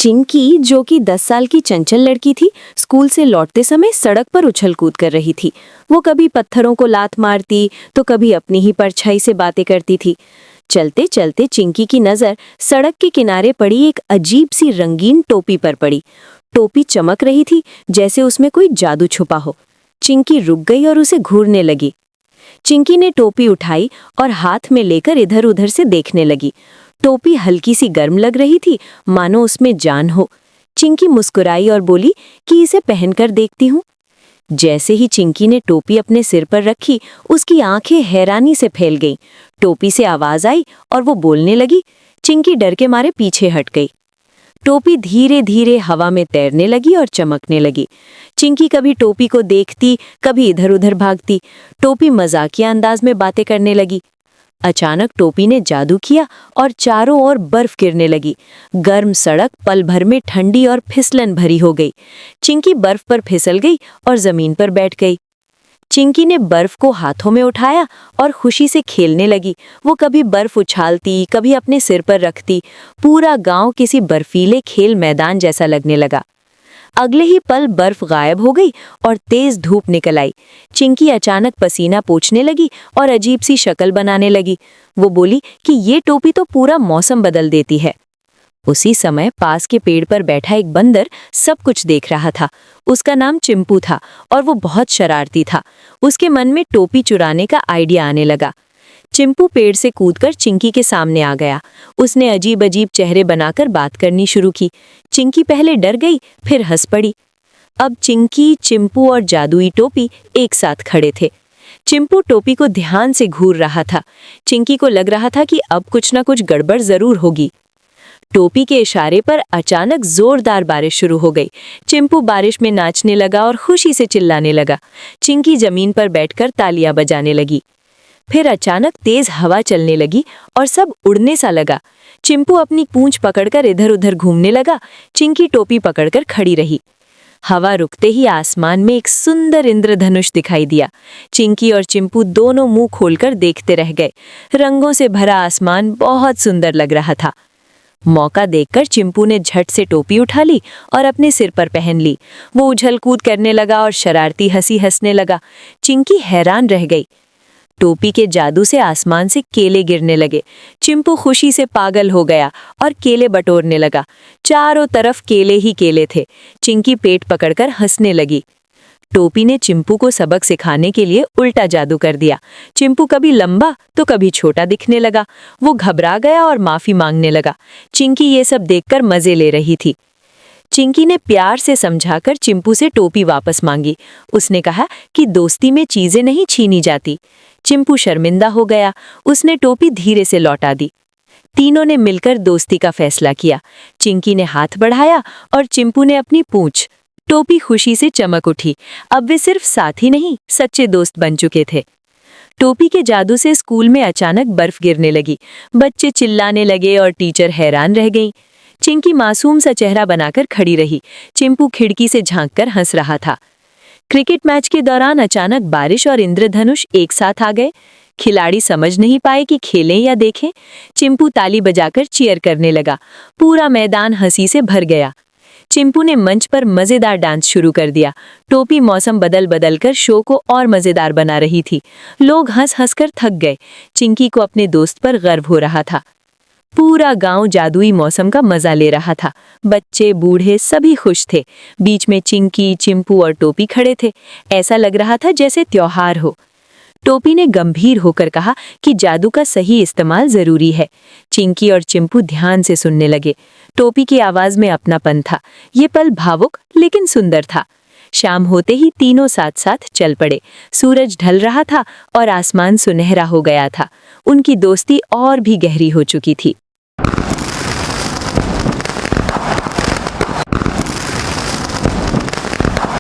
चिंकी, जो कि 10 साल की चंचल लड़की थी, स्कूल से लौटते समय सड़क पर उछल कूद कर रही थी। वो कभी पत्थरों को लात मारती तो कभी अपनी ही परछाई से बातें करती थी। चलते चलते चिंकी की नज़र सड़क के किनारे पड़ी एक अजीब सी रंगीन टोपी पर पड़ी। टोपी चमक रही थी जैसे उसमें कोई जादू छुपा हो। चिंकी रुक गई और उसे घूरने लगी। चिंकी ने टोपी उठाई और हाथ में लेकर इधर उधर से देखने लगी। टोपी हल्की सी गर्म लग रही थी, मानो उसमें जान हो। चिंकी मुस्कुराई और बोली कि इसे पहनकर देखती हूँ। जैसे ही चिंकी ने टोपी अपने सिर पर रखी, उसकी आंखें हैरानी से फैल गईं। टोपी से आवाज आई और वो बोलने लगी। चिंकी डर के मारे पीछे हट गई। टोपी धीरे धीरे हवा में तैरने लगी और चमकने लगी। चिंकी कभी टोपी को देखती, कभी इधर उधर भागती। टोपी मजाकिया अंदाज में बातें करने लगी। अचानक टोपी ने जादू किया और चारों ओर बर्फ गिरने लगी। गर्म सड़क पल भर में ठंडी और फिसलन भरी हो गई। चिंकी बर्फ पर फिसल गई और जमीन पर बैठ गई। चिंकी ने बर्फ को हाथों में उठाया और खुशी से खेलने लगी। वो कभी बर्फ उछालती, कभी अपने सिर पर रखती। पूरा गांव किसी बर्फीले खेल मैदान जैसा लगने लगा। अगले ही पल बर्फ गायब हो गई और तेज धूप निकल आई। चिंकी अचानक पसीना पोंछने लगी और अजीब सी शक्ल बनाने लगी। वो बोली कि ये टोपी तो पूरा मौसम बदल देती है। उसी समय पास के पेड़ पर बैठा एक बंदर सब कुछ देख रहा था। उसका नाम चिंपू था और वो बहुत शरारती था। उसके मन में टोपी चुराने का आइडिया आने लगा। चिंपू पेड़ से कूदकर चिंकी के सामने आ गया। उसने अजीब अजीब चेहरे बनाकर बात करनी शुरू की। चिंकी पहले डर गई, फिर हंस पड़ी। अब चिंकी, चिंपू और जादुई टोपी एक साथ खड़े थे। चिंपू टोपी को ध्यान से घूर रहा था। चिंकी को लग रहा था कि अब कुछ ना कुछ गड़बड़ जरूर होगी। टोपी के इशारे पर अचानक जोरदार बारिश शुरू हो गई। चिंपू बारिश में नाचने लगा और खुशी से चिल्लाने लगा। चिंकी जमीन पर बैठकर तालियां बजाने लगी। फिर अचानक तेज हवा चलने लगी और सब उड़ने सा लगा। चिंपू अपनी पूंछ पकड़कर इधर उधर घूमने लगा। चिंकी टोपी पकड़कर खड़ी रही। हवा रुकते ही आसमान में एक सुंदर इंद्रधनुष दिखाई दिया। चिंकी और चिंपू दोनों मुंह खोलकर देखते रह गए। रंगों से भरा आसमान बहुत सुंदर लग रहा था। मौका देखकर चिंपू ने झट से टोपी उठा ली और अपने सिर पर पहन ली। वो उछल कूद करने लगा और शरारती हंसी हंसने लगा। चिंकी हैरान रह गई। टोपी के जादू से आसमान से केले गिरने लगे। चिंपू खुशी से पागल हो गया और केले बटोरने लगा। चारों तरफ केले ही केले थे। चिंकी पेट पकड़कर हंसने लगी। टोपी ने चिंपू को सबक सिखाने के लिए उल्टा जादू कर दिया। चिंपू कभी लंबा तो कभी छोटा दिखने लगा। वो घबरा गया और माफी मांगने लगा। चिंकी ये सब देखकर मजे ले रही थी। चिंकी ने प्यार से समझाकर चिंपू से टोपी वापस मांगी। उसने कहा कि दोस्ती में चीजें नहीं छीनी जाती। चिंपू शर्मिंदा हो गया। उसने टोपी धीरे से लौटा दी। तीनों ने मिलकर दोस्ती का फैसला किया। चिंकी ने हाथ बढ़ाया और चिंपू ने अपनी पूंछ। टोपी खुशी से चमक उठी। अब वे सिर्फ साथी नहीं, सच्चे दोस्त बन चुके थे। टोपी के जादू से स्कूल में अचानक बर्फ गिरने लगी। बच्चे चिल्लाने लगे और टीचर हैरान रह गईं। चिंकी मासूम सा चेहरा बनाकर खड़ी रही। चिंपू खिड़की से झांककर हंस रहा था। क्रिकेट मैच के दौरान अचानक बारिश और इंद्रधनुष एक साथ आ गए। खिलाड़ी समझ नहीं पाए कि खेलें या देखें। चिंपू ताली बजाकर चीयर करने लगा। पूरा मैदान हंसी से भर गया। चिंपू ने मंच पर मजेदार डांस शुरू कर दिया। टोपी मौसम बदल बदल कर शो को और मजेदार बना रही थी। लोग हंस हंस कर थक गए। चिंकी को अपने दोस्त पर गर्व हो रहा था। पूरा गांव जादुई मौसम का मजा ले रहा था। बच्चे बूढ़े सभी खुश थे। बीच में चिंकी, चिंपू और टोपी खड़े थे। ऐसा लग रहा था जैसे त्योहार हो। टोपी ने गंभीर होकर कहा कि जादू का सही इस्तेमाल जरूरी है। चिंकी और चिंपू ध्यान से सुनने लगे। टोपी की आवाज में अपनापन था। ये पल भावुक लेकिन सुंदर था। शाम होते ही तीनों साथ साथ चल पड़े। सूरज ढल रहा था और आसमान सुनहरा हो गया था। उनकी दोस्ती और भी गहरी हो चुकी थी।